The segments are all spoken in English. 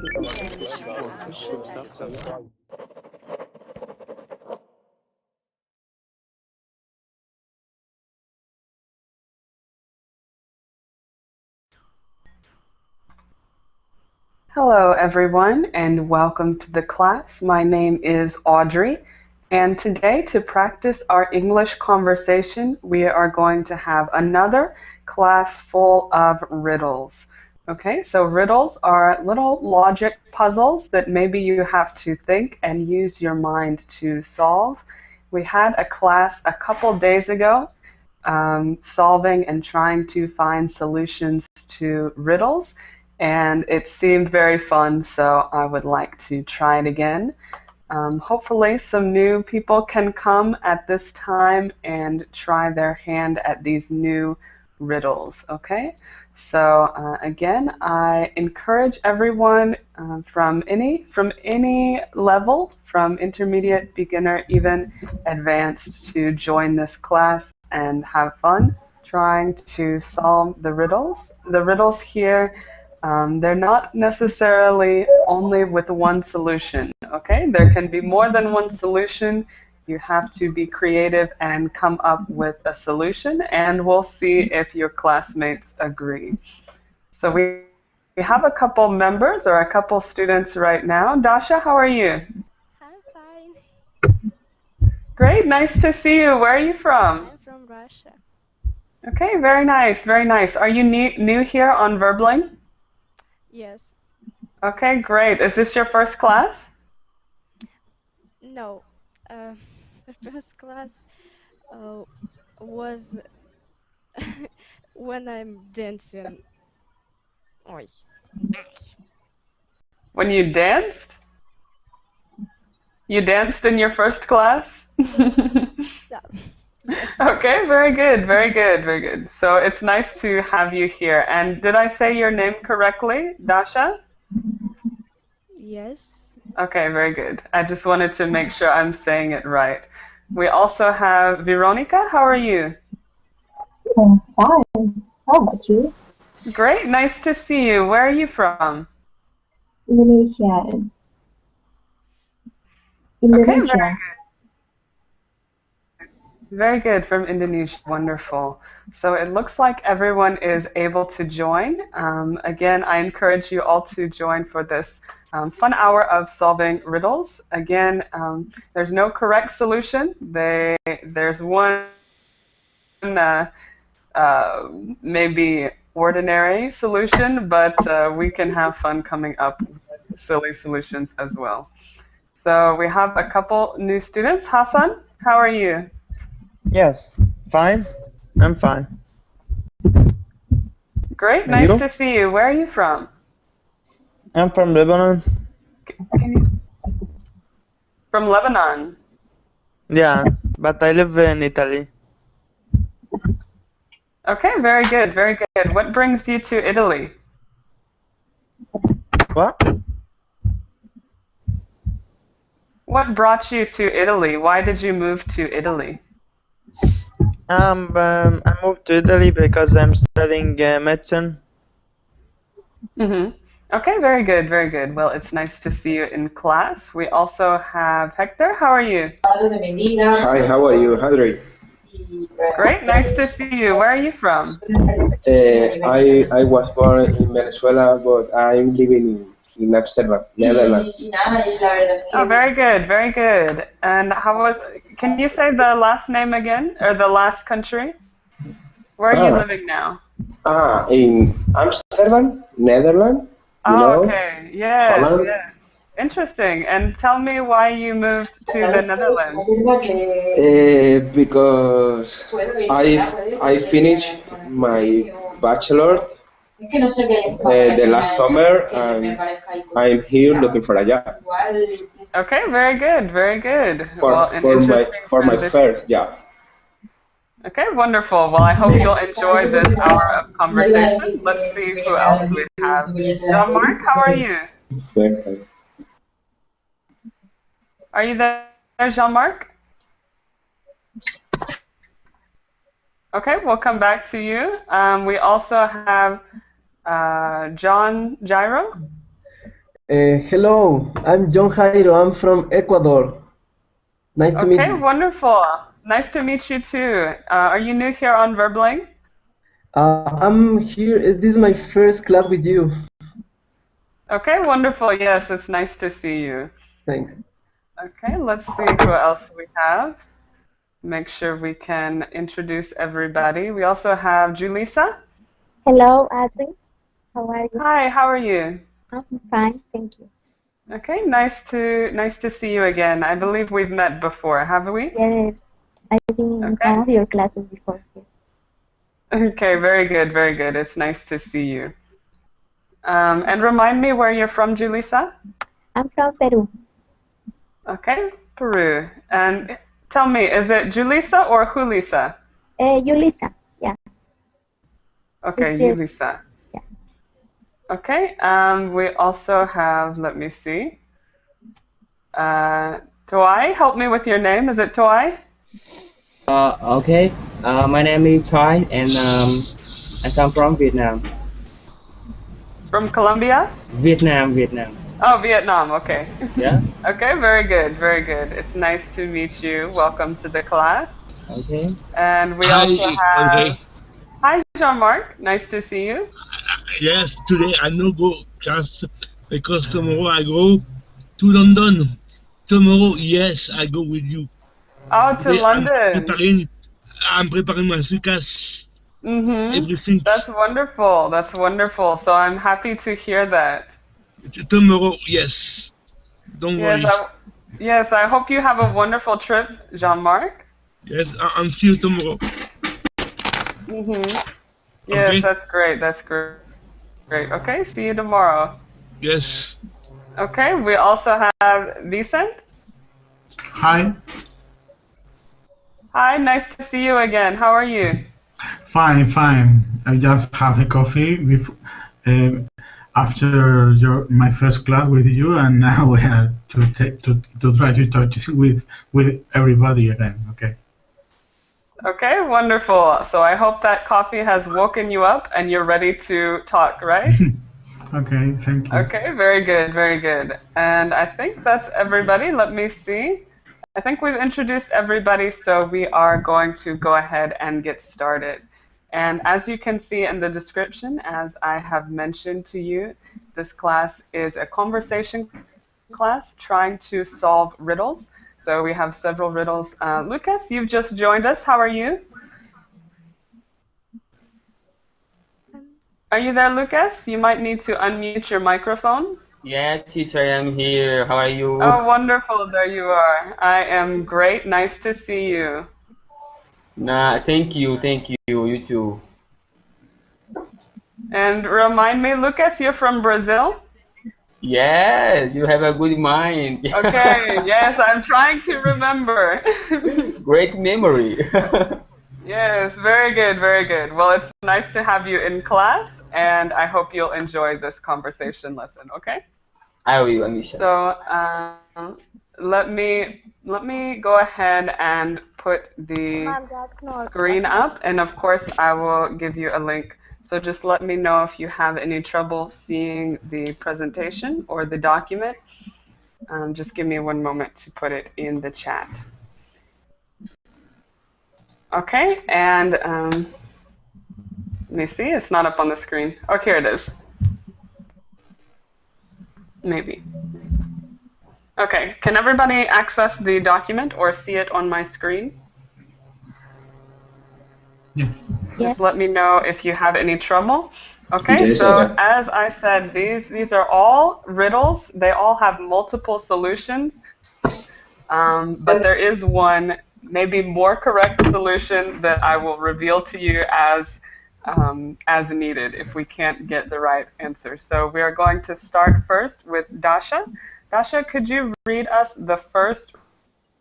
Hello, everyone, and welcome to the class. My name is Audrey, and today, to practice our English conversation, we are going to have another class full of riddles. Okay, so riddles are little logic puzzles that maybe you have to think and use your mind to solve. We had a class a couple days ago solving and trying to find solutions to riddles, and it seemed very fun, so I would like to try it again. Hopefully some new people can come at this time and try their hand at these new riddles, okay? So again, I encourage everyone from any level, from intermediate, beginner, even advanced, to join this class and have fun trying to solve the riddles. The riddles here, they're not necessarily only with one solution, okay? There can be more than one solution. You have to be creative and come up with a solution, and we'll see if your classmates agree. So we have a couple members or a couple students right now. Dasha, how are you? I'm fine. Great, nice to see you. Where are you from? I'm from Russia. Okay, very nice, very nice. Are you new here on Verbling? Yes. Okay, great. Is this your first class? No. The first class was when I'm dancing. Oi. When you danced? You danced in your first class? Yeah. Yes. Okay, very good, very good, very good. So it's nice to have you here. And did I say your name correctly, Dasha? Yes. Okay, very good. I just wanted to make sure I'm saying it right. We also have Veronica. How are you? I'm fine. How about you? Great, nice to see you. Where are you from? Indonesia. Okay, Indonesia. very good, from Indonesia. Wonderful. So it looks like everyone is able to join. Again, I encourage you all to join for this fun hour of solving riddles. Again, there's no correct solution. There's one uh, maybe ordinary solution, but we can have fun coming up with silly solutions as well. So we have a couple new students. Hassan, how are you? Yes, fine. I'm fine. Great, And nice you? to see you. Where are you from? I'm from Lebanon. From Lebanon. Yeah, but I live in Italy. Okay, very good, very good. What brings you to Italy? What? What brought you to Italy? Why did you move to Italy? I moved to Italy because I'm studying medicine. Mm-hmm. Okay, very good, very good. Well, it's nice to see you in class. We also have Hector. How are you? Hi, how are you, Audrey? Great, nice to see you. Where are you from? I was born in Venezuela, but I'm living in Amsterdam, Netherlands. Oh, very good, very good. And can you say the last name again, or the last country? Where are you Ah, living now? in Amsterdam, Netherlands, Oh, okay. Yes, Holland. yes. Interesting. And tell me why you moved to the Netherlands. Because I finished my bachelor the last summer, and I'm here looking for a job Okay, very good, very good. for Well, an for my interesting for my transition. first job. Okay, wonderful. Well, I hope you'll enjoy this hour of conversation. Let's see who else we have. Jean-Marc, how are you? Second. Are you there, Jean-Marc? Okay, we'll come back to you. We also have John Gyro. Hello, I'm John Jairo. I'm from Ecuador. Nice to meet Okay, you. wonderful. Nice to meet you too. Are you new here on Verbling? I'm here. This is my first class with you. Okay, wonderful. Yes, it's nice to see you. Thanks. Okay, let's see who else we have. Make sure we can introduce everybody. We also have Julissa. Hello, Audrey. How are you? Hi, how are you? I'm fine, thank you. Okay, nice to see you again. I believe we've met before, have we? Yes, I've been in Okay. one of your classes before. Yes. Okay, very good, very good. It's nice to see you. And remind me where you're from, Julissa? I'm from Peru. Okay, Peru. And tell me, is it Julissa or Julissa? Yulisa. Yeah, Okay, it's just, Julissa. yeah. Okay, we also have, let me see. Toai, help me with your name. Is it Toai? Okay. My name is Choi, and I come from Vietnam. From Colombia? Vietnam. Oh, Vietnam. Okay. Yeah. Okay, very good, very good. It's nice to meet you. Welcome to the class. Okay. And we Hi, also have, Audrey. hi, Jean-Marc. Nice to see you. Yes, today I no go class because tomorrow I go to London. Tomorrow, yes, I go with you. Oh, to Today London. I'm preparing my suitcase, Mm-hmm. everything. That's wonderful. That's wonderful. So I'm happy to hear that. Tomorrow, yes. Don't Yes, worry. I hope you have a wonderful trip, Jean-Marc. Yes, I'm see you tomorrow. Mm-hmm. Yes, Okay? that's great. That's great. Great. Okay, see you tomorrow. Yes. Okay, we also have Vicent. Hi, Hi, nice to see you again. How are you? fine. I just have a coffee after my first class with you, and now we have to try to talk with everybody again. Okay. Okay, wonderful. So I hope that coffee has woken you up and you're ready to talk, right? Okay. Thank you. Okay, very good, very good. And I think that's everybody. Let me see. I think we've introduced everybody, so we are going to go ahead and get started. And as you can see in the description, as I have mentioned to you, this class is a conversation class trying to solve riddles. So we have several riddles. Lucas, you've just joined us. How are you? Um, Are you there, Lucas? You might need to unmute your microphone. Yeah, teacher, I am here. How are you? Oh, wonderful. There you are. I am great. Nice to see you. Nah, thank you. You too. And remind me, Lucas, you're from Brazil? Yes, you have a good mind. Okay, yes, I'm trying to remember. Great memory. Yes, very good, very good. Well, it's nice to have you in class, and I hope you'll enjoy this conversation lesson, okay? I will, Anisha. So let me go ahead and put the screen up, and of course I will give you a link. So just let me know if you have any trouble seeing the presentation or the document. Just give me one moment to put it in the chat. Okay, and let me see. It's not up on the screen. Oh, here it is. Maybe. Okay, can everybody access the document or see it on my screen? Yes. Just let me know if you have any trouble. Okay, Yes, so as I said, these are all riddles. They all have multiple solutions, but there is one maybe more correct solution that I will reveal to you as needed if we can't get the right answer. So we are going to start first with Dasha. Dasha, could you read us the first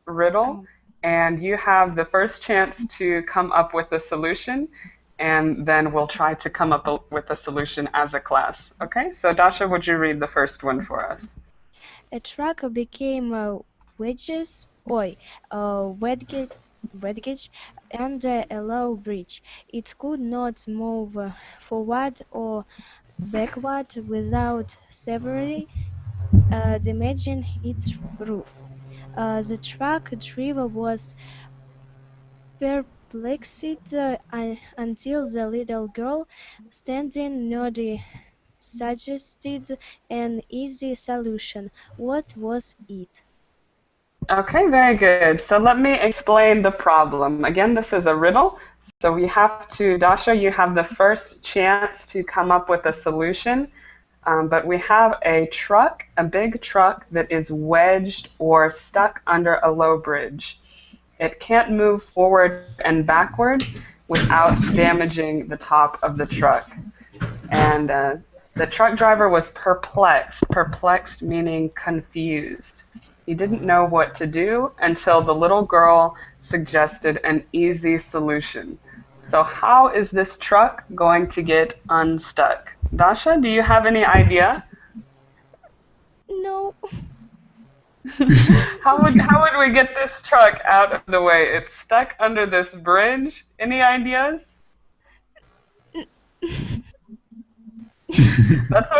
riddle? um, And you have the first chance to come up with a solution, and then we'll try to come up with a solution as a class. Okay, so Dasha, would you read the first one for us? a truck became wedged under a low bridge. It could not move forward or backward without severely damaging its roof. The truck driver was perplexed until the little girl standing near suggested an easy solution. What was it? Okay, very good. So let me explain the problem. Again, this is a riddle. So we have to, Dasha, you have the first chance to come up with a solution. But we have a truck, a big truck that is wedged or stuck under a low bridge. It can't move forward and backward without damaging the top of the truck. And the truck driver was perplexed, perplexed meaning confused. He didn't know what to do until the little girl suggested an easy solution. So how is this truck going to get unstuck? Dasha, do you have any idea? No. How would we get this truck out of the way? It's stuck under this bridge. Any ideas? That's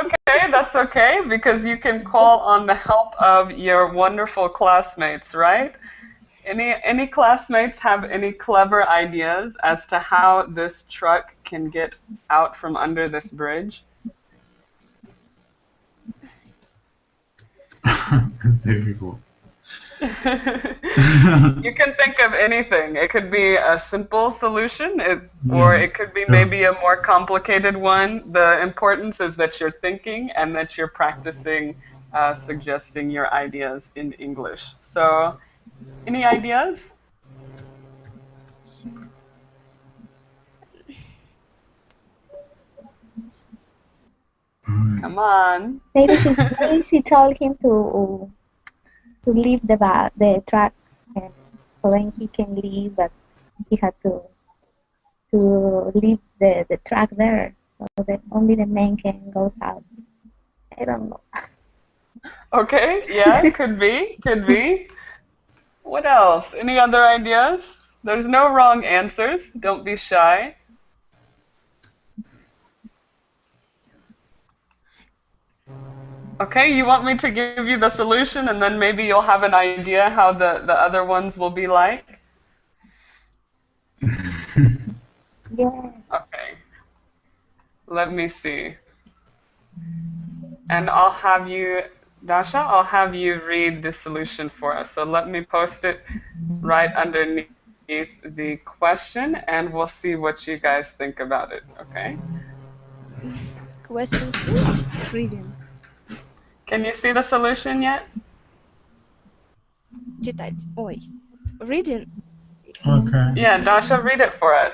okay, because you can call on the help of your wonderful classmates, right? Any classmates have any clever ideas as to how this truck can get out from under this bridge? It's difficult. You can think of anything. It could be a simple solution, or it could be maybe a more complicated one. The importance is that you're thinking and that you're practicing suggesting your ideas in English. So, any ideas? Come on. Maybe she told him to leave the track, so then he can leave, but he had to leave the track there, so that only the man can goes out. I don't know. Okay, yeah, could be. What else? Any other ideas? There's no wrong answers. Don't be shy. Okay, you want me to give you the solution and then maybe you'll have an idea how the other ones will be like? Yeah. Okay. Let me see. And I'll have you, Dasha, I'll have you read the solution for us. So let me post it right underneath the question and we'll see what you guys think about it, okay? Question 2. Reading. Can you see the solution yet? Читать. Ой. Reading. Okay. Yeah, Dasha, read it for us.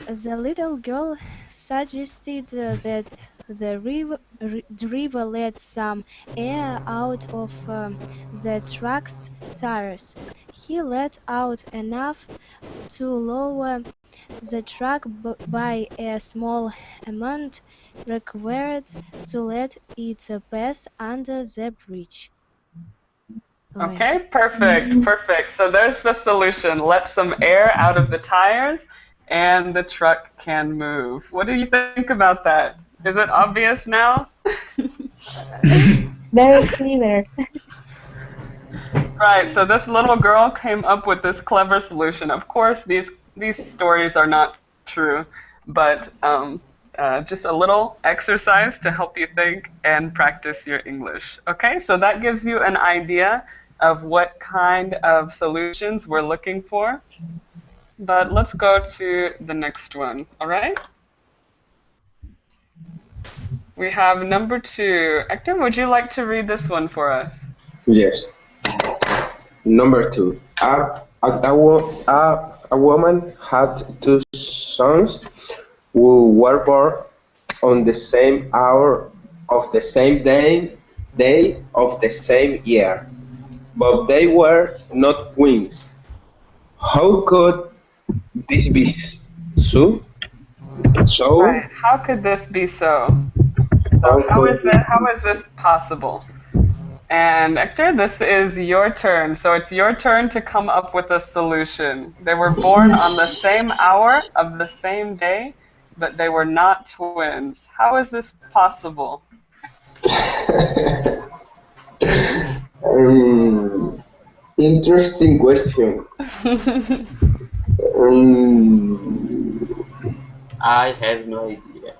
The little girl suggested that the driver let some air out of the truck's tires. He let out enough to lower the truck by a small amount required to let it pass under the bridge. Okay, perfect. So there's the solution. Let some air out of the tires and the truck can move. What do you think about that? Is it obvious now? Very clever. Right, so this little girl came up with this clever solution. Of course, these stories are not true, but just a little exercise to help you think and practice your English. Okay, so that gives you an idea of what kind of solutions we're looking for. But let's go to the next one, all right? We have number 2. Hector, would you like to read this one for us? Yes. Number 2. A woman had 2 sons who were born on the same hour of the same day of the same year, but they were not twins. How could this be so? Right. How could this be so? So how is this possible? And Hector, this is your turn. So it's your turn to come up with a solution. They were born on the same hour of the same day, but they were not twins. How is this possible? Interesting question. I have no idea.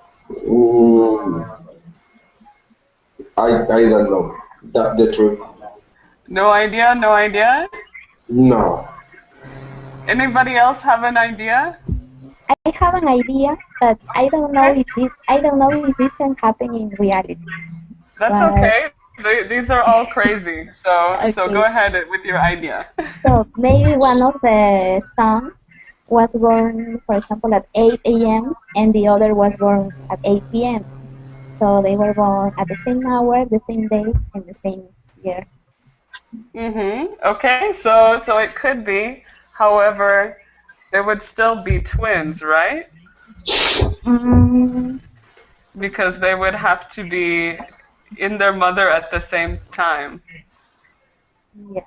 Mm, I don't know. That the truth. No idea, no idea. No. Anybody else have an idea? I have an idea, but Okay, I don't know if this can happen in reality. that's But okay. These are all crazy. So go okay, ahead with your idea. so maybe one of the son was born, for example, at 8 a.m. and the other was born at 8 p.m. So they were born at the same hour, the same day, and the same year. Okay, so it could be. However, there would still be twins, right? Mm, Because they would have to be in their mother at the same time. yeah.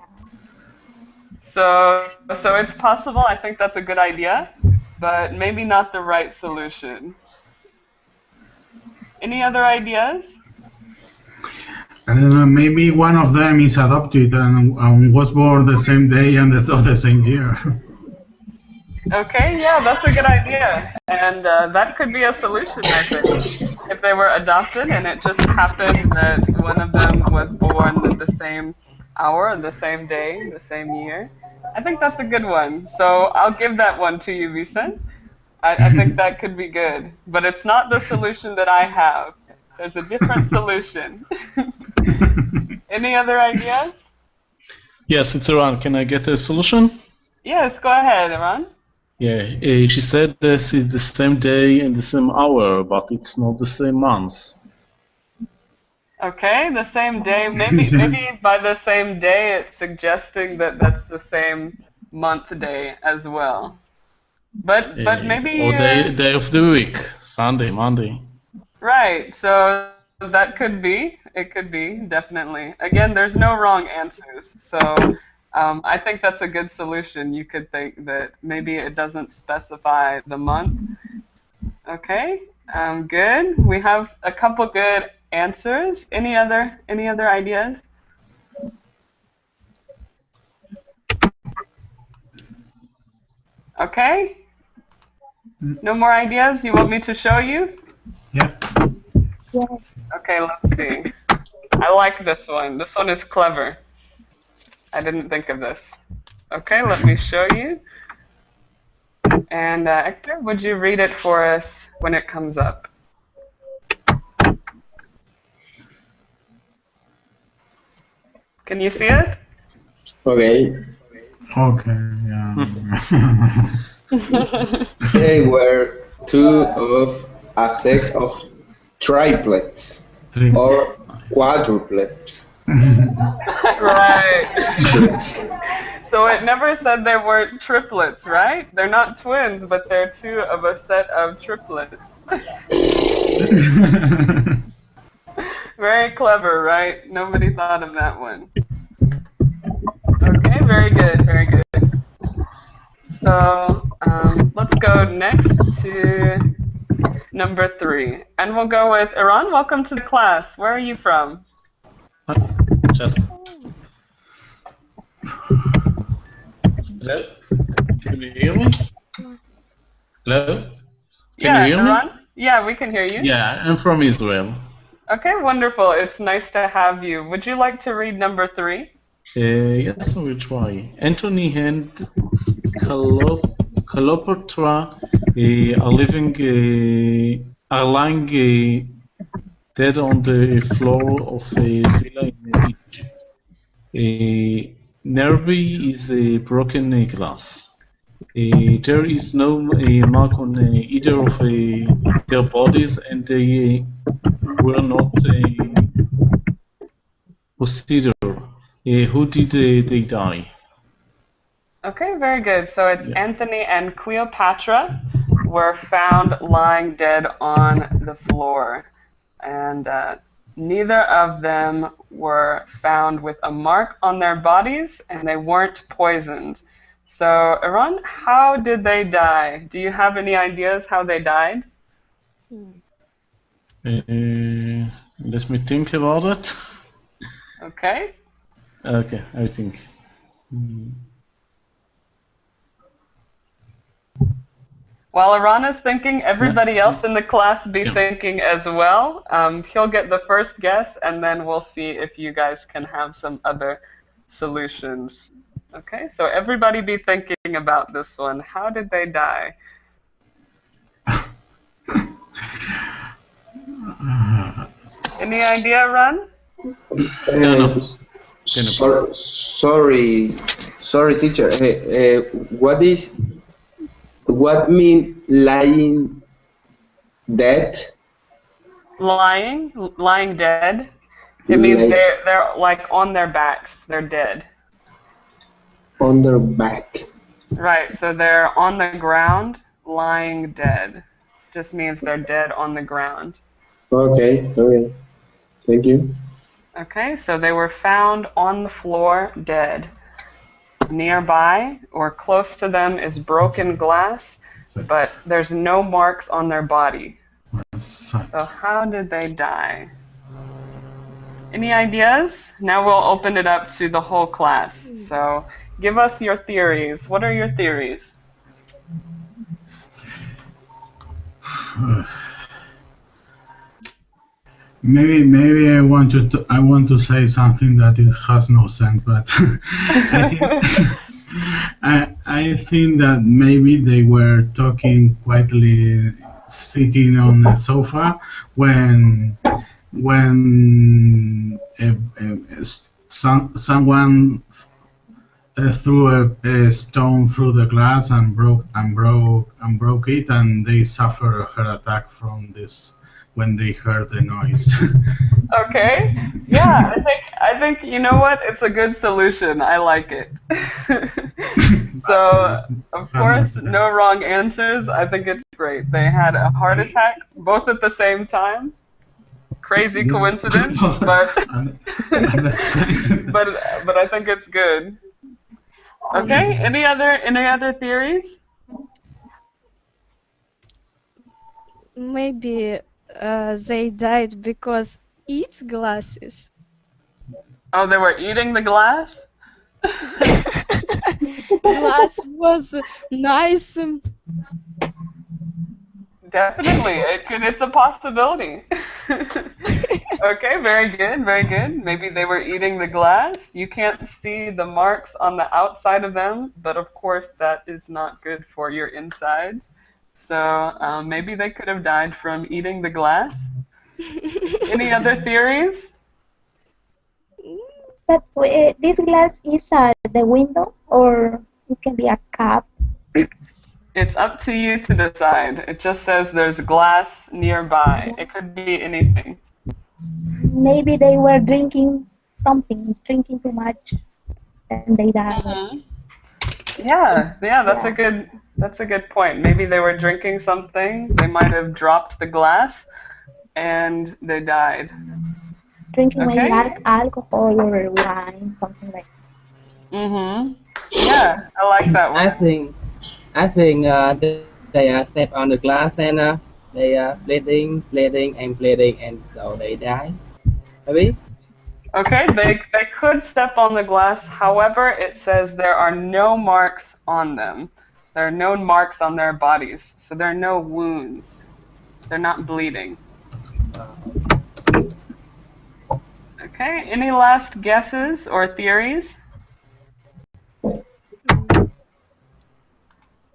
So it's possible. I think that's a good idea, but maybe not the right solution. Any other ideas? I don't know, maybe one of them is adopted and was born the same day and of the same year. Okay, yeah, that's a good idea. And that could be a solution, I think. If they were adopted and it just happened that one of them was born at the same hour, the same day, the same year. I think that's a good one. So I'll give that one to you, Vicent. I think that could be good. But it's not the solution that I have. There's a different solution. Any other ideas? Yes, it's Iran. Can I get a solution? Yes, go ahead, Iran. Yeah, she said this is the same day and the same hour, but it's not the same month. Okay, the same day. Maybe by the same day, it's suggesting that that's the same month day as well. But maybe Or day of the week, Sunday, Monday. right. So that could be. It could be definitely. Again, there's no wrong answers. So I think that's a good solution. You could think that maybe it doesn't specify the month. Okay, good. We have a couple good answers. Any other ideas? Okay. No more ideas? You want me to show you? Yeah. Yes. Okay, let's see. I like this one. This one is clever. I didn't think of this. Okay, let me show you. And Hector, would you read it for us when it comes up? Can you see it? Okay. Okay, yeah. They were two of a set of triplets or quadruplets. Right. So it never said they weren't triplets, right? They're not twins, but they're two of a set of triplets. Very clever, right? Nobody thought of that one. Okay, very good, very good. So let's go next to number 3. And we'll go with Iran. Welcome to the class. Where are you from? Just. Hello? Can you hear me? Hello? Can you hear Iran? me? Yeah, we can hear you. Yeah, I'm from Israel. Okay, wonderful. It's nice to have you. Would you like to read number 3? Yes, I will try. Anthony and Cleopatra are lying dead on the floor of a villa in Egypt. Nearby is a broken glass. There is no mark on either of their bodies, and they were not considered. Who did they die? Okay, very good. So it's Anthony and Cleopatra were found lying dead on the floor. And neither of them were found with a mark on their bodies, and they weren't poisoned. So, Iran, how did they die? Do you have any ideas how they died? Let me think about it. Okay? Okay, I think. While Arana's thinking, everybody else in the class be Yeah. thinking as well. He'll get the first guess, and then we'll see if you guys can have some other solutions. Okay, so everybody be thinking about this one. How did they die? Any idea, Ron? No. Sorry, teacher. What mean lying dead? Lying dead. It means Like they're like on their backs. They're dead. on their back. Right. So they're on the ground, lying dead. Just means they're dead on the ground. Okay. Thank you. Okay. So they were found on the floor, dead. Nearby or close to them is broken glass, but there's no marks on their body. So how did they die? Any ideas? Now we'll open it up to the whole class. So give us your theories. What are your theories? Maybe I want to say something that it has no sense, but I think I think that maybe they were talking quietly, sitting on the sofa when someone threw a stone through the glass and broke it, and they suffered a heart attack from this when they heard the noise. Okay. Yeah, I think you know what? It's a good solution. I like it. So, of course, no wrong answers. I think it's great. They had a heart attack both at the same time. Crazy coincidence, but but I think it's good. Okay. Any other theories? Maybe they died because eat glasses. Oh, they were eating the glass? Glass was nice. Definitely. It's a possibility. Okay, very good. Maybe they were eating the glass. You can't see the marks on the outside of them, but of course that is not good for your insides. So maybe they could have died from eating the glass. Any other theories? But this glass is at the window, or it can be a cup. It's up to you to decide. It just says there's glass nearby. It could be anything. Maybe they were drinking too much, and they died. Mm-hmm. Yeah, that's a good point. Maybe they were drinking something. They might have dropped the glass, and they died. Drinking Okay. maybe alcohol or wine, something like that. Mhm. Yeah, I like that one. I think they step on the glass and they bleeding, and so they die. Maybe. Okay, they could step on the glass. However, it says there are no marks on them. There are no marks on their bodies, so there are no wounds. They're not bleeding. Okay, any last guesses or theories?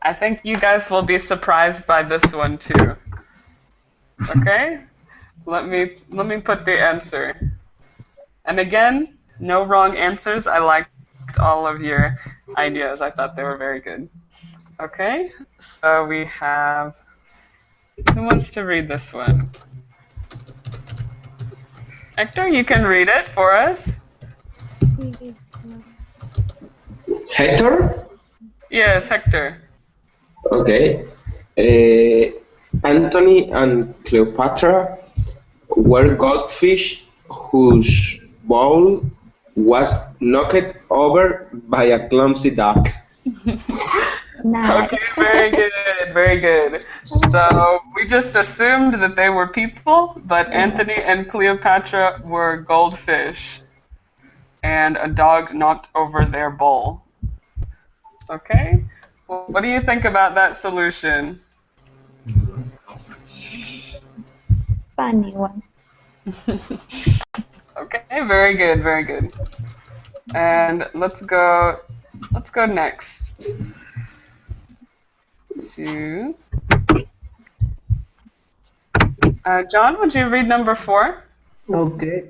I think you guys will be surprised by this one too. Okay? Let me put the answer. And again, no wrong answers. I liked all of your ideas. I thought they were very good. Okay? So we have, who wants to read this one? Hector, you can read it for us. Hector? Yes, Hector. Okay. Anthony and Cleopatra were goldfish whose bowl was knocked over by a clumsy duck. Nice. Okay, very good. So we just assumed that they were people, but Anthony and Cleopatra were goldfish. and a dog knocked over their bowl. Okay? Well, what do you think about that solution? Funny one. Okay, very good, very good. And let's go next to John, would you read number 4? Okay.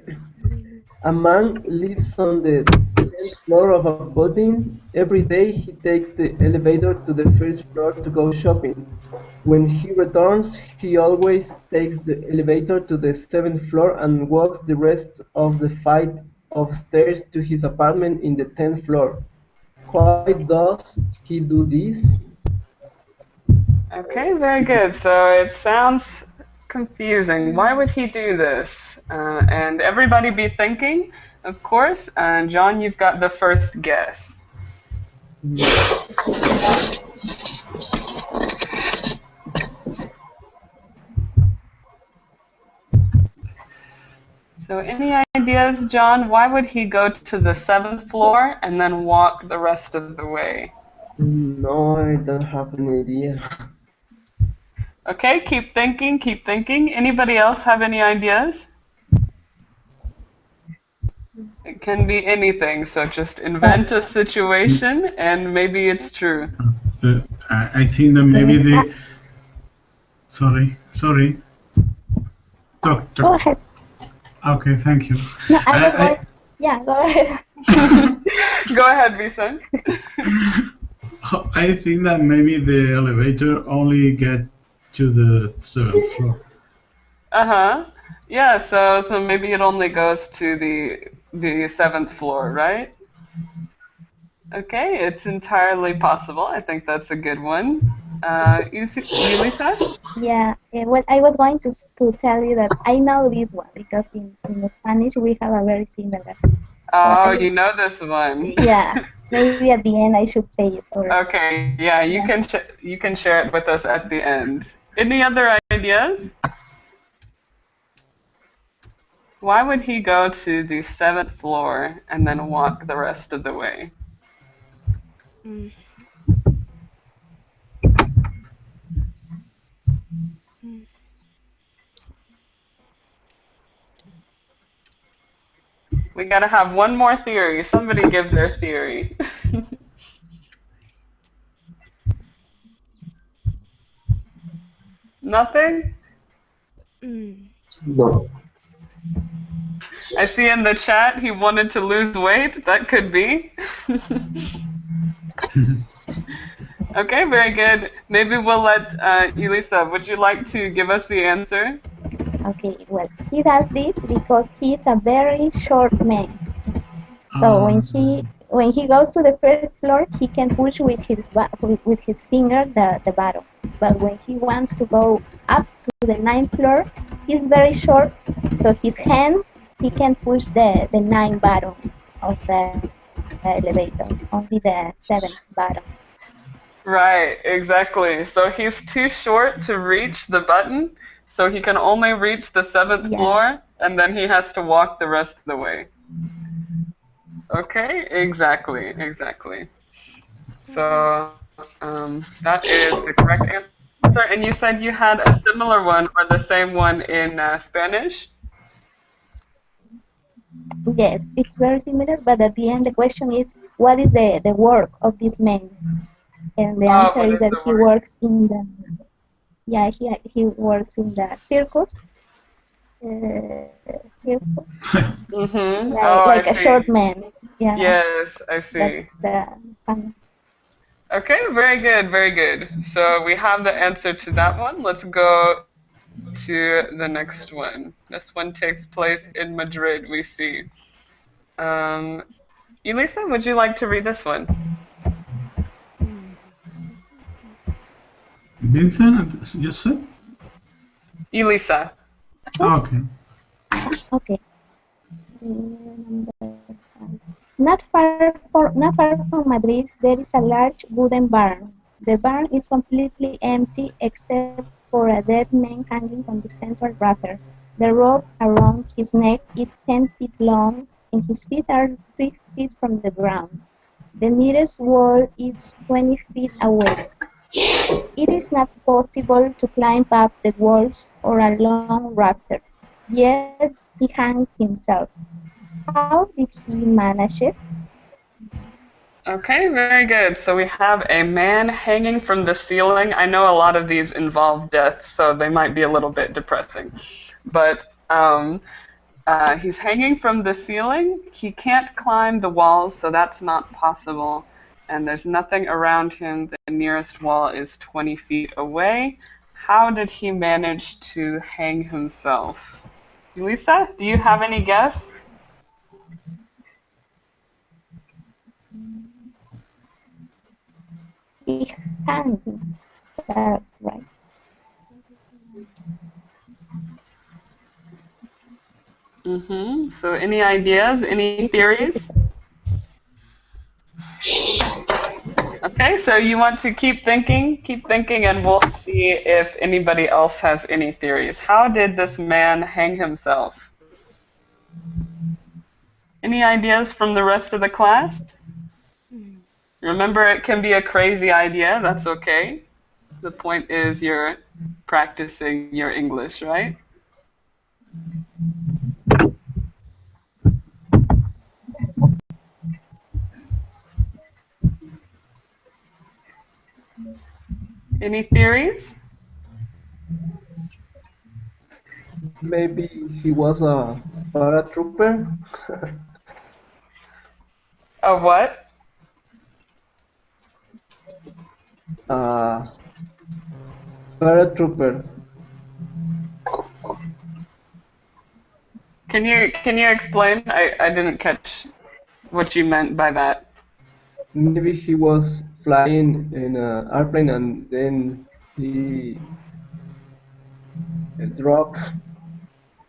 A man lives on the 10th floor of a building. Every day he takes the elevator to the first floor to go shopping. When he returns, he always takes the elevator to the 7th floor and walks the rest of the flight of stairs to his apartment in the 10th floor. Why does he do this? Okay, very good. So it sounds confusing. Why would he do this? And everybody be thinking, of course. John, you've got the first guess. So any ideas, John? Why would he go to the 7th floor and then walk the rest of the way? No, I don't have an idea. Okay, keep thinking, keep thinking. Anybody else have any ideas? It can be anything, so just invent a situation and maybe it's true. I think that maybe the... Sorry. Talk. Go ahead. Okay, thank you. No, yeah, go ahead. Go ahead, Vicent. I think that maybe the elevator only get to the 7th floor. Uh-huh. Yeah, so maybe it only goes to the 7th floor, right? Okay, it's entirely possible. I think that's a good one. Yulisa? Yeah, well, I was going to tell you that I know this one because in Spanish we have a very similar. Oh, you know this one. Yeah, maybe at the end I should say it. Or, okay, yeah, you can share it with us at the end. Any other ideas? Why would he go to the 7th floor and then walk the rest of the way? We gotta have one more theory. Somebody give their theory. Nothing? No. I see in the chat he wanted to lose weight. That could be. Okay, very good. Maybe we'll let Elisa, would you like to give us the answer? Okay, well, he does this because he's a very short man. So when he goes to the first floor, he can push with his finger the bottom. But when he wants to go up to the 9th floor, he's very short. So his hand, he can push the 9th bottom of the elevator, only the 7th bottom. Right, exactly. So he's too short to reach the button, so he can only reach the 7th floor, and then he has to walk the rest of the way. Okay, exactly. So that is the correct answer. And you said you had a similar one or the same one in Spanish? Yes, it's very similar, but at the end the question is, what is the work of this man? And the answer is that he works in the, he works in the circus. Like a short man. Yeah. Yes, I see. Okay, very good. So we have the answer to that one. Let's go to the next one. This one takes place in Madrid, we see. Elisa, would you like to read this one? Vincent, you said? Elisa. Okay. Okay. Not far from Madrid, there is a large wooden barn. The barn is completely empty except for a dead man hanging on the central rafter. The rope around his neck is 10 feet long and his feet are 3 feet from the ground. The nearest wall is 20 feet away. It is not possible to climb up the walls or along rafters, yet he hung himself. How did he manage it? Okay, very good. So we have a man hanging from the ceiling. I know a lot of these involve death, so they might be a little bit depressing. But he's hanging from the ceiling. He can't climb the walls, so that's not possible. And there's nothing around him. The nearest wall is 20 feet away. How did he manage to hang himself? Lisa, do you have any guess? He hung himself, right? So any ideas, any theories? Okay, so you want to keep thinking, and we'll see if anybody else has any theories. How did this man hang himself? Any ideas from the rest of the class? Remember, it can be a crazy idea, that's okay. The point is you're practicing your English, right? Any theories? Maybe he was a paratrooper. A what? Paratrooper. Can you explain? I didn't catch what you meant by that. Maybe he was flying in an airplane and then he dropped.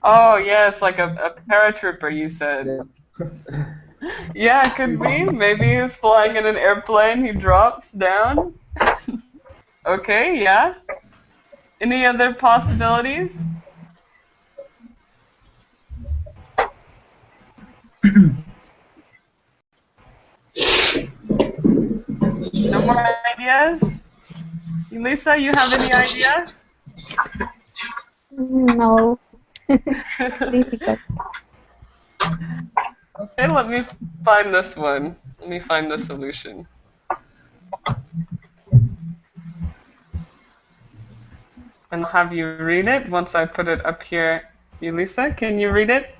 Oh yes, like a paratrooper, you said. Yeah. Yeah, it could be. Maybe he's flying in an airplane, he drops down. Okay, yeah. Any other possibilities? No more ideas? Lisa, you have any idea? No, it's difficult. Okay, let me find this one. Let me find the solution. And have you read it once I put it up here. Lisa, can you read it?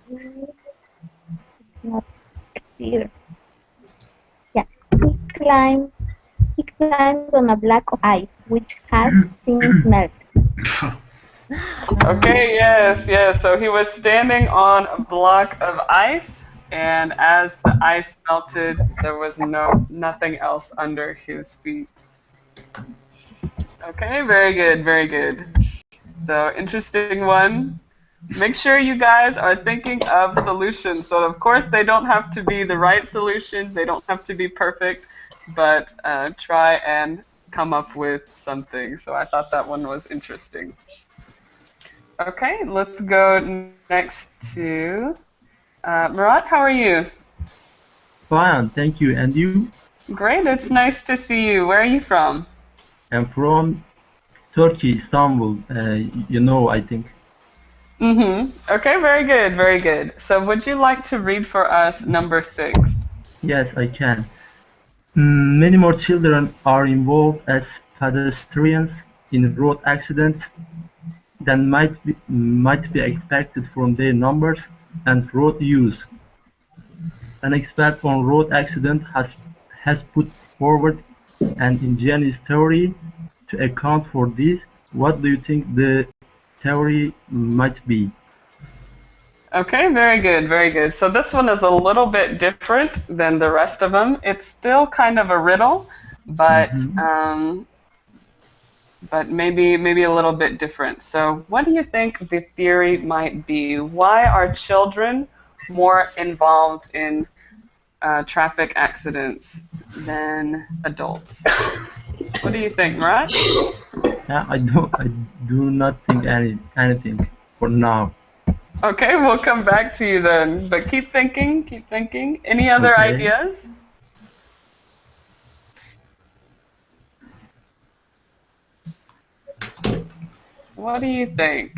It's not clear. Yeah, he climbed on a block of ice, which has since melted. Okay, yes. So he was standing on a block of ice, and as the ice melted, there was nothing else under his feet. Okay, very good, very good. So interesting one. Make sure you guys are thinking of solutions. So of course they don't have to be the right solution. They don't have to be perfect, but try and come up with something. So I thought that one was interesting. Okay, let's go next to Murat. How are you? Fine, thank you. And you? Great, it's nice to see you. Where are you from? I'm from Turkey, Istanbul. I think. Okay, very good, very good. So would you like to read for us number 6? Yes, I can. Many more children are involved as pedestrians in road accidents than might be expected from their numbers and road use. An expert on road accidents has put forward an ingenious theory to account for this. What do you think the theory might be? Okay, very good, very good. So this one is a little bit different than the rest of them. It's still kind of a riddle, but maybe a little bit different. So what do you think the theory might be? Why are children more involved in traffic accidents than adults? What do you think, Murat? I do not think anything for now. Okay, we'll come back to you then. But keep thinking, keep thinking. Any other Okay. ideas? What do you think?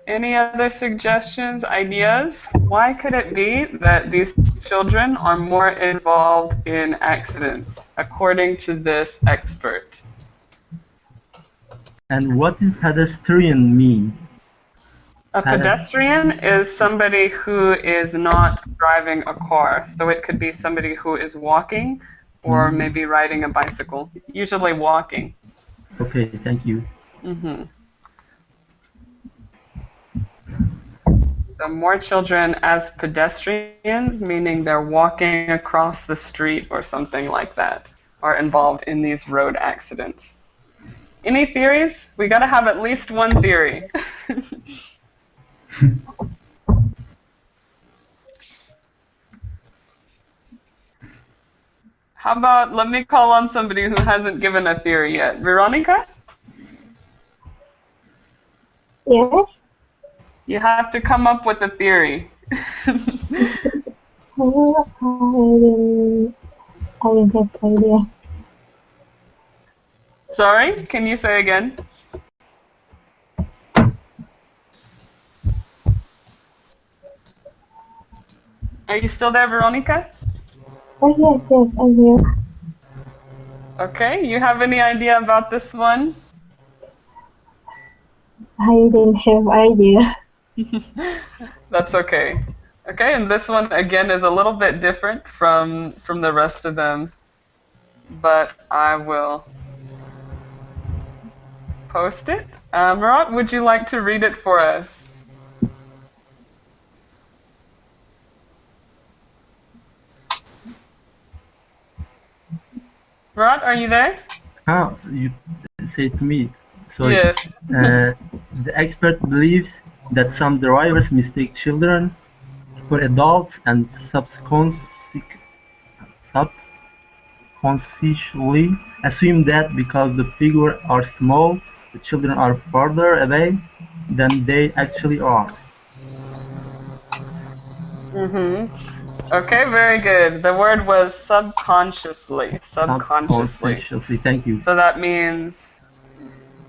Any other suggestions, ideas? Why could it be that these children are more involved in accidents, according to this expert? And what does pedestrian mean? A pedestrian is somebody who is not driving a car. So it could be somebody who is walking or maybe riding a bicycle, usually walking. Okay, thank you. So more children as pedestrians, meaning they're walking across the street or something like that, are involved in these road accidents. Any theories? We gotta have at least one theory. How about, let me call on somebody who hasn't given a theory yet. Veronica? Yes. You have to come up with a theory. I didn't have idea. Sorry, can you say again? Are you still there, Veronica? Oh yes, I'm here. Okay, you have any idea about this one? I didn't have idea. That's okay. Okay, and this one again is a little bit different from the rest of them, but I will post it. Murat, would you like to read it for us? Murat, are you there? You say to me. Sorry. Yes. The expert believes that some drivers mistake children for adults and subconsciously assume that because the figures are small, the children are farther away than they actually are. Okay, very good. The word was subconsciously. Subconsciously. Thank you. So that means,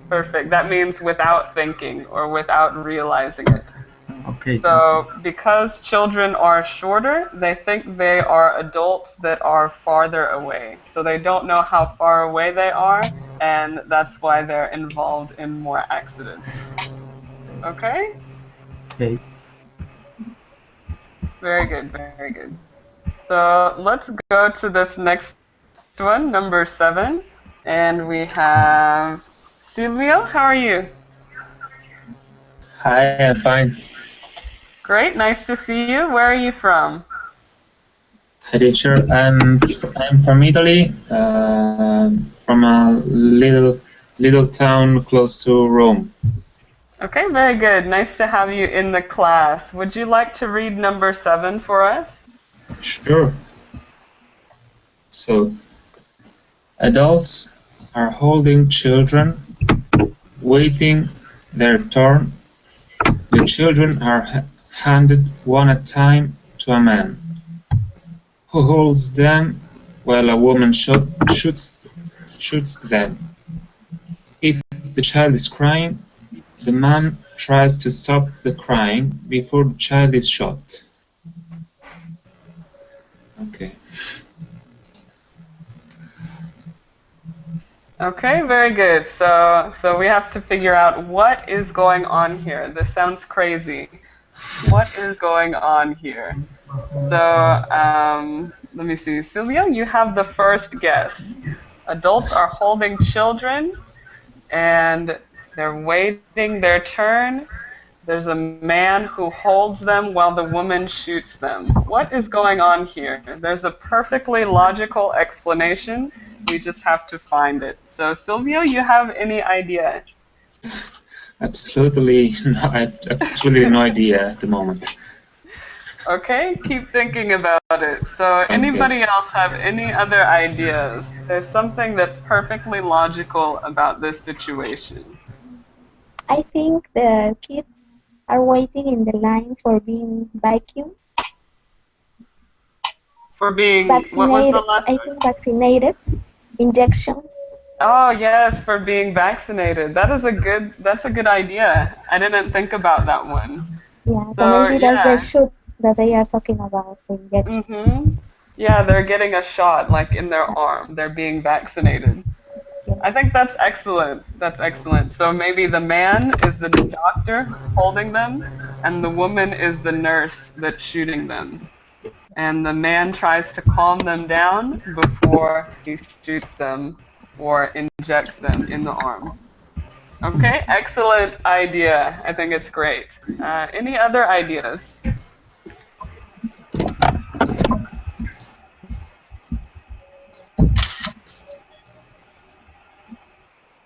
perfect. That means without thinking or without realizing it. Okay. So because children are shorter, they think they are adults that are farther away. So they don't know how far away they are, and that's why they're involved in more accidents. Okay? Okay. Very good, very good. So let's go to this next one, number 7. And we have Silvio. How are you? Hi, I'm fine. Great, nice to see you. Where are you from? Hi, teacher. I'm from Italy, from a little town close to Rome. Okay, very good. Nice to have you in the class. Would you like to read number 7 for us? Sure. So, adults are holding children, waiting their turn. The children are handed one at a time to a man, who holds them while a woman shoots them. If the child is crying, the man tries to stop the crying before the child is shot. Okay. Okay, very good. So we have to figure out what is going on here. This sounds crazy. What is going on here? So let me see. Silvia, you have the first guess. Adults are holding children and they're waiting their turn. There's a man who holds them while the woman shoots them. What is going on here? There's a perfectly logical explanation. We just have to find it. So, Silvio, you have any idea? Absolutely no idea at the moment. Okay, keep thinking about it. So, Okay. anybody else have any other ideas? There's something that's perfectly logical about this situation. I think the kids are waiting in the line for being vacuumed, For being, what was the vaccinated. last I word? think vaccinated, injection. Oh, yes, for being vaccinated. That's a good idea. I didn't think about that one. Yeah, so So, maybe that's the yeah. shoot that they are talking about, the injection. Yeah, they're getting a shot like in their arm. They're being vaccinated. I think that's excellent. That's excellent. So maybe the man is the doctor holding them, and the woman is the nurse that's shooting them. And the man tries to calm them down before he shoots them or injects them in the arm. Okay, excellent idea. I think it's great. Any other ideas?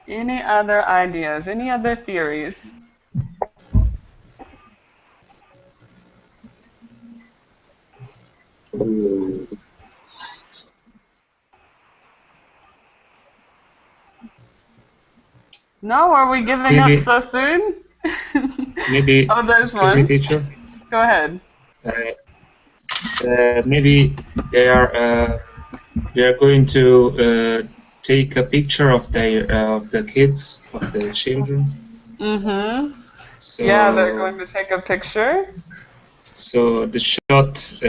Any other ideas? Any other theories? No, are we giving up Maybe, so soon? maybe, Oh, there's excuse me, one. teacher. Go ahead. Maybe they are going to take a picture of the kids, of the children. Mm-hmm. So Yeah, they're going to take a picture. so the shot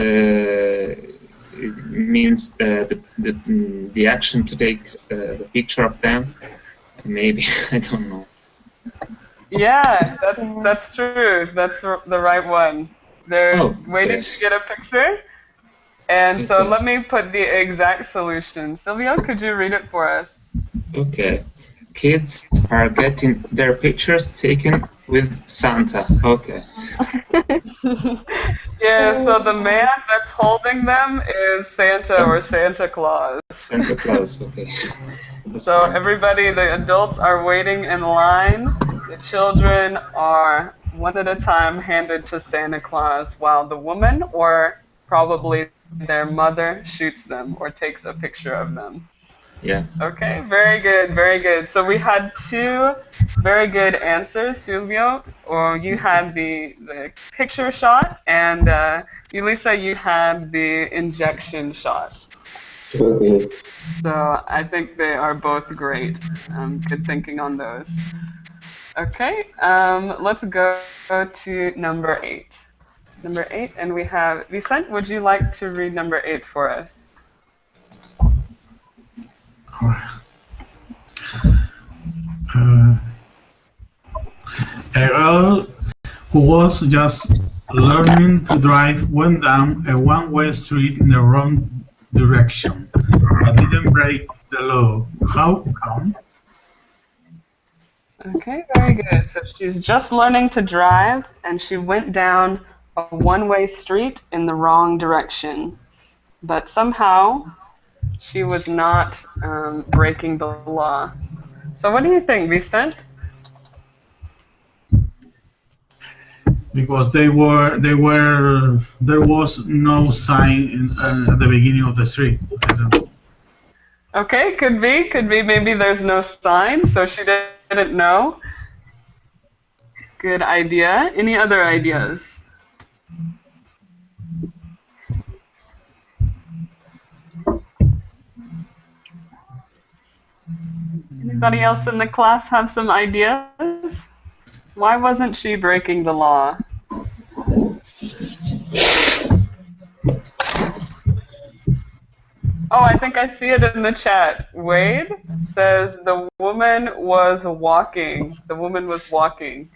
it means the action to take the picture of them. Maybe I don't know. Yeah, that's true. That's the right one. They're Oh, waiting okay. to get a picture. And so Okay. let me put the exact solution. Silvio, could you read it for us? Okay. Kids are getting their pictures taken with Santa. Okay. Yeah, so the man that's holding them is Santa or Santa Claus. Santa Claus. Okay. So everybody, the adults are waiting in line. The children are one at a time handed to Santa Claus while the woman or probably their mother shoots them or takes a picture of them. Yeah. Okay, very good, very good. So we had two very good answers, Silvio. Or you had the picture shot, and Elisa, you had the injection shot. Okay. So I think they are both great. Good thinking on those. Okay, let's go to number 8. Number 8, and we have Vicente. Would you like to read number 8 for us? Uh, a girl who was just learning to drive went down a one-way street in the wrong direction, but didn't break the law. How come? Okay, very good. So she's just learning to drive, and she went down a one-way street in the wrong direction. But somehow she was not breaking the law. So what do you think, Vicente? Because there was no sign at the beginning of the street. I don't know. Okay, could be. Maybe there's no sign, so she didn't know. Good idea. Any other ideas? Anybody else in the class have some ideas? Why wasn't she breaking the law? Oh, I think I see it in the chat. Wade says the woman was walking. The woman was walking.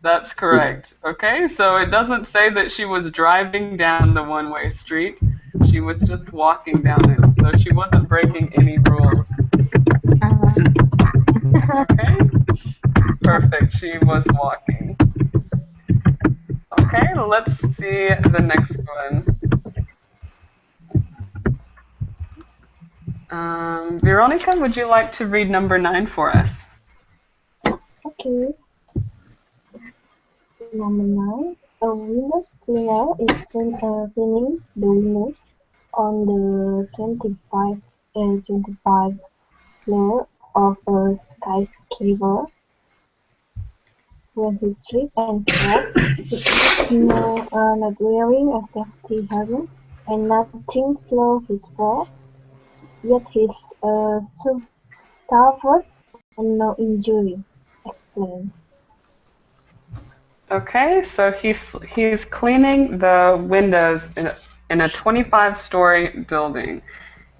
That's correct. Okay, so it doesn't say that she was driving down the one-way street. She was just walking down it. So she wasn't breaking any rules. Okay, perfect. She was walking. Okay, let's see the next one. Veronica, would you like to read number 9 for us? Okay. Number 9. A windows cleaner is cleaning the windows on the 25 floor of a skyscraper. When he slipped and fell, he ended up not wearing a safety helmet, and nothing slowed his fall. Yet he suffered no injury. Explain. Okay, so he's cleaning the windows in a 25-story building.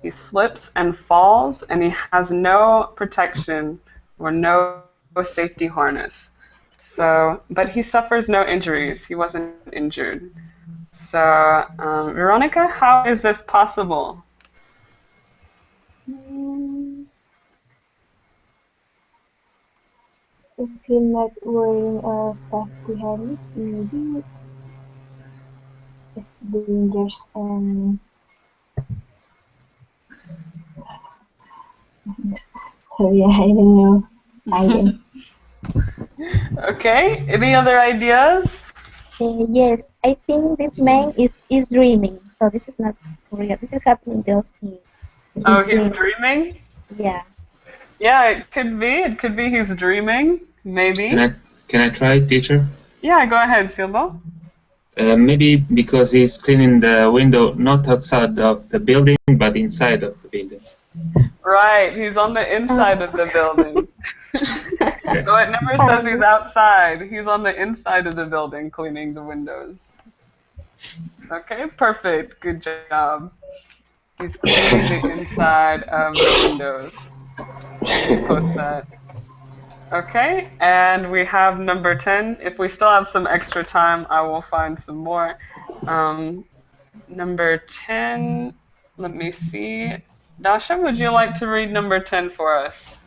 He slips and falls, and he has no protection or no safety harness. But he suffers no injuries. He wasn't injured. Veronica, how is this possible? Hmm, if he's not wearing a safety helmet, maybe it's dangerous and so yeah, I don't know. I don't. Okay, any other ideas? Yes, I think this man is dreaming. So this is not real. This is happening just in his Oh, he's dreams. dreaming? Yeah. Yeah, it could be. It could be he's dreaming. Can Maybe. I try, teacher? Yeah, go ahead, Silbo. Maybe because he's cleaning the window not outside of the building, but inside of the building. Right, he's on the inside of the building. So it never says he's outside. He's on the inside of the building cleaning the windows. Okay, perfect. Good job. He's cleaning the inside of the windows. We'll post that. Okay, and we have number 10. If we still have some extra time, I will find some more. Number 10, let me see. Dasha, would you like to read number 10 for us?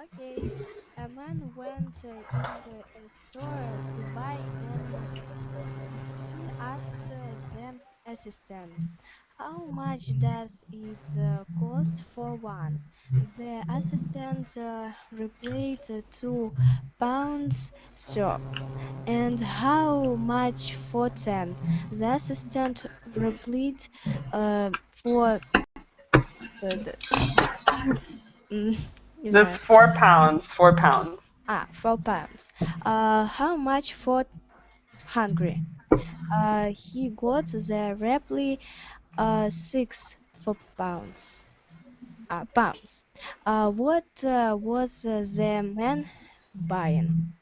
Okay. A man went in the store to buy an milk. He asked the assistant, "How much does it cost for one?" The assistant replied, £2, sir. "And how much for 10?" The assistant replied, for the mm, is That's that £4. £4. £4. How much for hungry? He got the reply, 6 pounds. What was the man buying?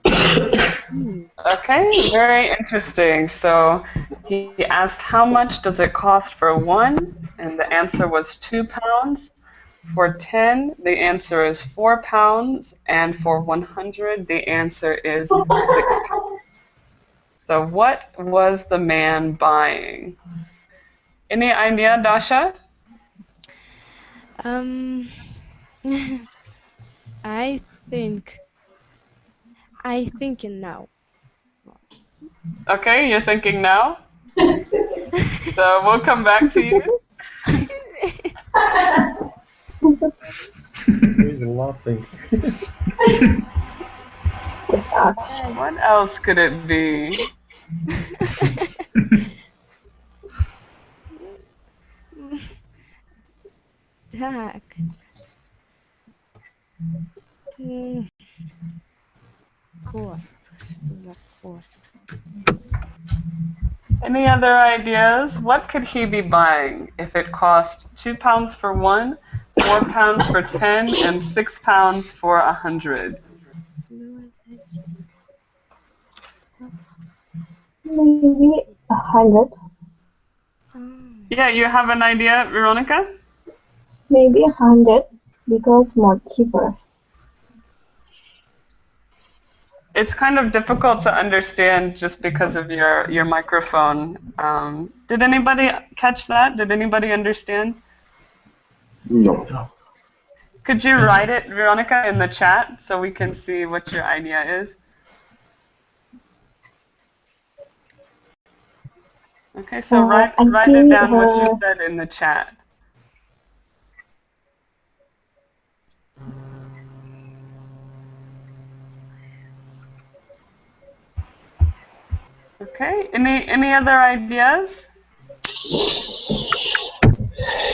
Hmm. Okay, very interesting. So he asked how much does it cost for one, and the answer was £2. For 10, the answer is £4, and for 100, the answer is £6. So what was the man buying? Any idea, Dasha? Um, I think I thinking now. Okay, you're thinking now? So we'll come back to you. He's laughing. What else could it be? Так. М, Кост. Что за кост? Any other ideas? What could he be buying if it cost £2 for one, £4 for 10, and £6 for 100? Maybe 100. Yeah, you have an idea, Veronica? Maybe 100 because more cheaper. It's kind of difficult to understand just because of your microphone. Did anybody catch that? Did anybody understand? No. Could you write it, Veronica, in the chat so we can see what your idea is? Okay, so write I it think down what you said in the chat. Okay, any other ideas?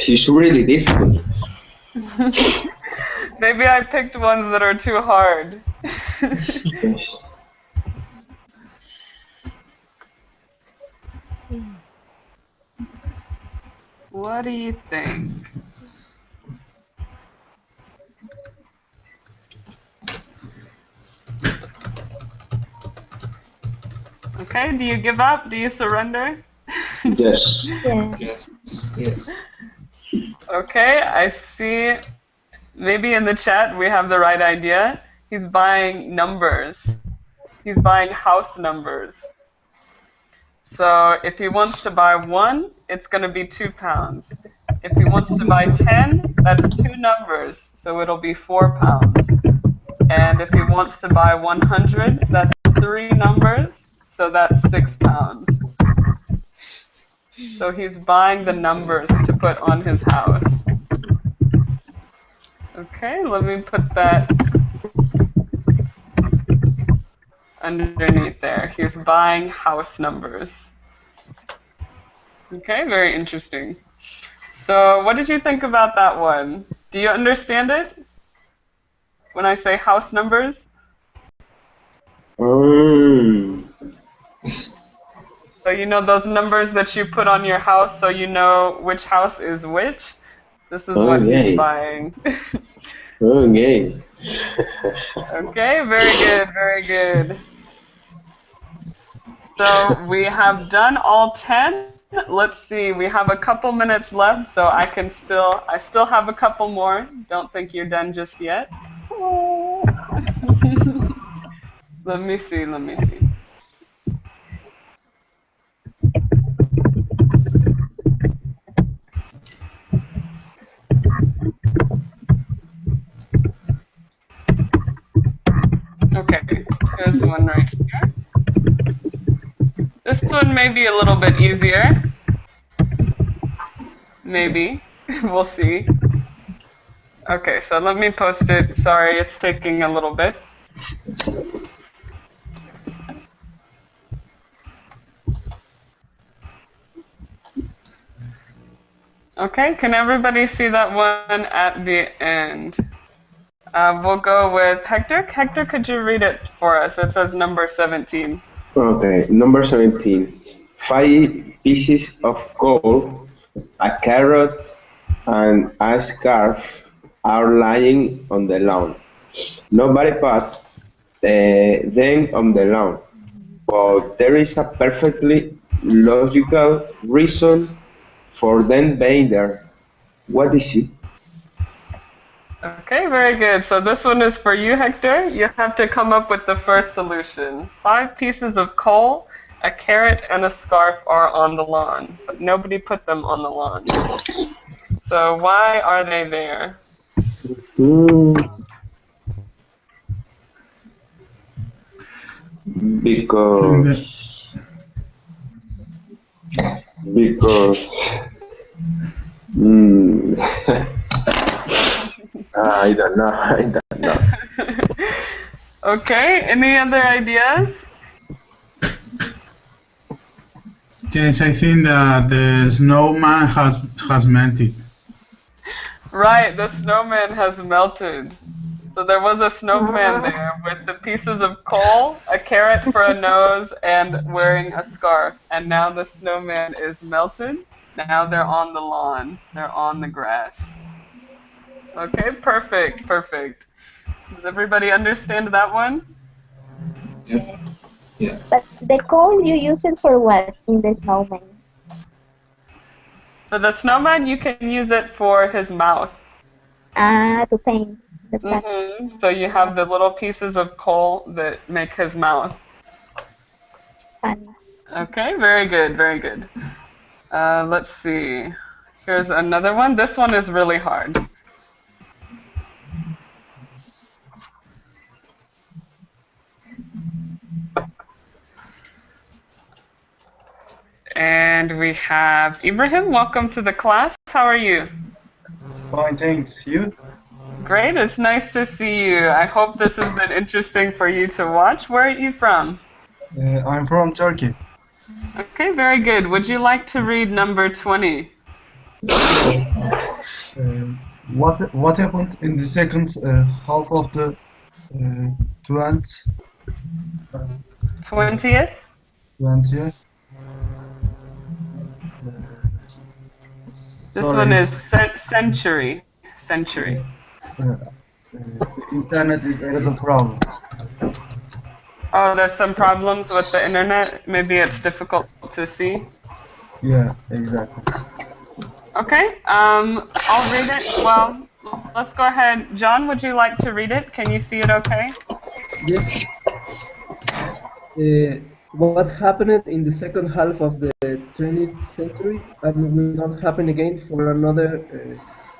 It's really difficult. Maybe I picked ones that are too hard. What do you think? Okay, do you give up? Do you surrender? Yes. Yeah. Yes. Okay, I see. Maybe in the chat we have the right idea. He's buying numbers. He's buying house numbers. So if he wants to buy 1, it's going to be £2. If he wants to buy 10, that's 2 numbers, so it'll be £4. And if he wants to buy 100, that's 3 numbers, so that's £6. So he's buying the numbers to put on his house. Okay, let me put that underneath there. He's buying house numbers. Okay, very interesting. So what did you think about that one? Do you understand it? When I say house numbers? So you know those numbers that you put on your house so you know which house is which? This is what he's buying. Okay. Okay, very good, very good. So we have done all 10. Let's see, we have a couple minutes left, so I still have a couple more. Don't think you're done just yet. Let me see. Okay, here's one right here. This one may be a little bit easier. Maybe. We'll see. Okay, so let me post it. Sorry, it's taking a little bit. Okay, can everybody see that one at the end? We'll go with Hector. Hector, could you read it for us? It says number 17. Okay, number 17. 5 pieces of coal, a carrot, and a scarf are lying on the lawn. Nobody put them on the lawn, but there is a perfectly logical reason for them being there. What is it? Okay, very good. So this one is for you, Hector. You have to come up with the first solution. 5 pieces of coal, a carrot, and a scarf are on the lawn, but nobody put them on the lawn. So why are they there? Because I don't know. Okay, any other ideas? Yes, I think that the snowman has melted. Right, the snowman has melted. So there was a snowman there with the pieces of coal, a carrot for a nose, and wearing a scarf. And now the snowman is melted. Now they're on the lawn. They're on the grass. Okay, perfect. Does everybody understand that one? Yeah. But the coal, you use it for what in the snowman? For the snowman, you can use it for his mouth. To paint. So you have the little pieces of coal that make his mouth. Funny. Okay, very good. Let's see. Here's another one. This one is really hard. And we have Ibrahim. Welcome to the class. How are you? Fine, thanks. You? Great. It's nice to see you. I hope this has been interesting for you to watch. Where are you from? I'm from Turkey. Okay, very good. Would you like to read number 20? What happened in the second half of the 20th? 20th? 20th? This one Sorry, is century. Century. the internet is a little problem. Oh, there's some problems with the internet. Maybe it's difficult to see. Yeah, exactly. Okay, I'll read it. Well, let's go ahead. John, would you like to read it? Can you see it okay? Yes. What happened in the second half of the 20th century and will not happen again for another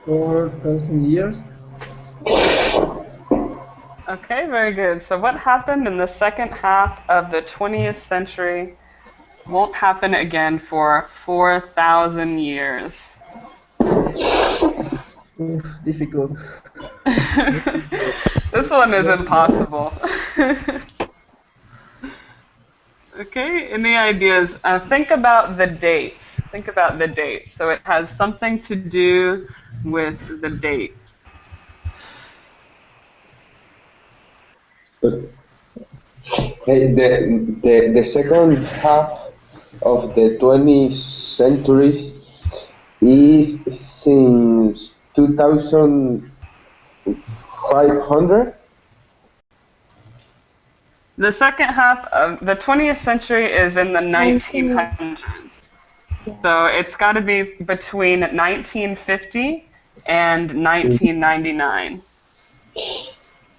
4,000 years? Okay, very good. So what happened in the second half of the 20th century won't happen again for 4,000 years. Oof, difficult. This one is impossible. Okay, any ideas? Think about the dates. Think about the dates. So it has something to do with the dates. The second half of the 20th century is since 2500. The second half of the 20th century is in the 1900s. So it's got to be between 1950 and 1999.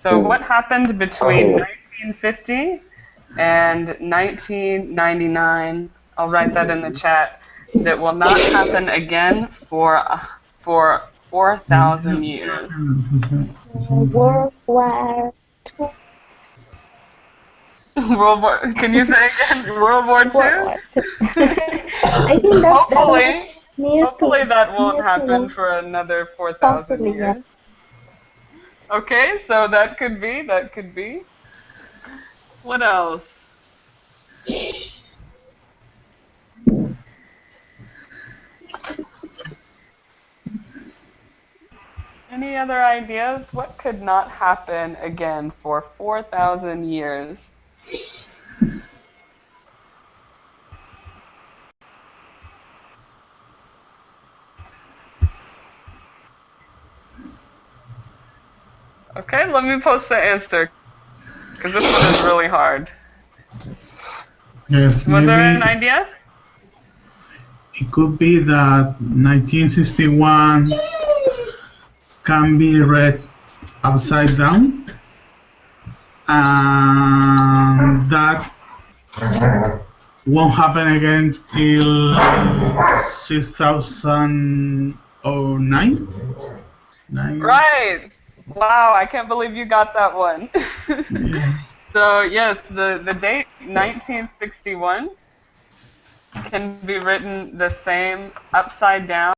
So what happened between 1950 and 1999? I'll write that in the chat. That will not happen again for 4,000 years. World War II. World War. Can you say again? World War II. I think hopefully that won't happen for another 4,000 years. Yes. Okay, so that could be. That could be. What else? Any other ideas? What could not happen again for 4,000 years? Okay, let me post the answer, because this one is really hard. Yes, Was there an maybe idea? it could be that 1961 can be read upside down, and that won't happen again till 2009. Right. Wow, I can't believe you got that one. Yeah. So yes, the date 1961 can be written the same upside down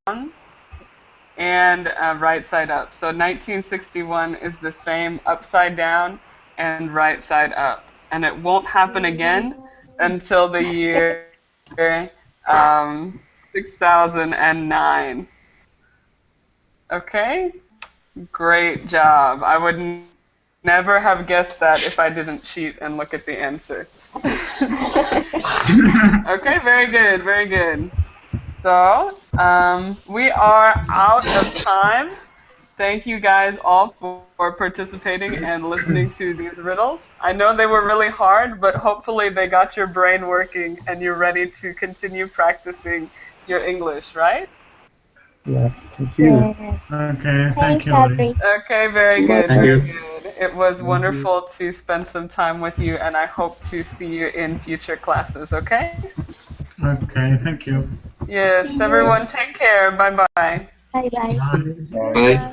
and right side up. So 1961 is the same upside down and right side up. And it won't happen again until the year 6009. Okay? Great job. I would never have guessed that if I didn't cheat and look at the answer. Okay, very good, very good. So, we are out of time. Thank you guys all for participating and listening to these riddles. I know they were really hard, but hopefully they got your brain working and you're ready to continue practicing your English, right? Yeah, thank you. Okay, thank you. Audrey. Okay, very good, Thank very you. good. It was wonderful to spend some time with you, and I hope to see you in future classes, okay? Okay, thank you. Yes, everyone take care. Bye-bye. Bye-bye. Bye. Bye.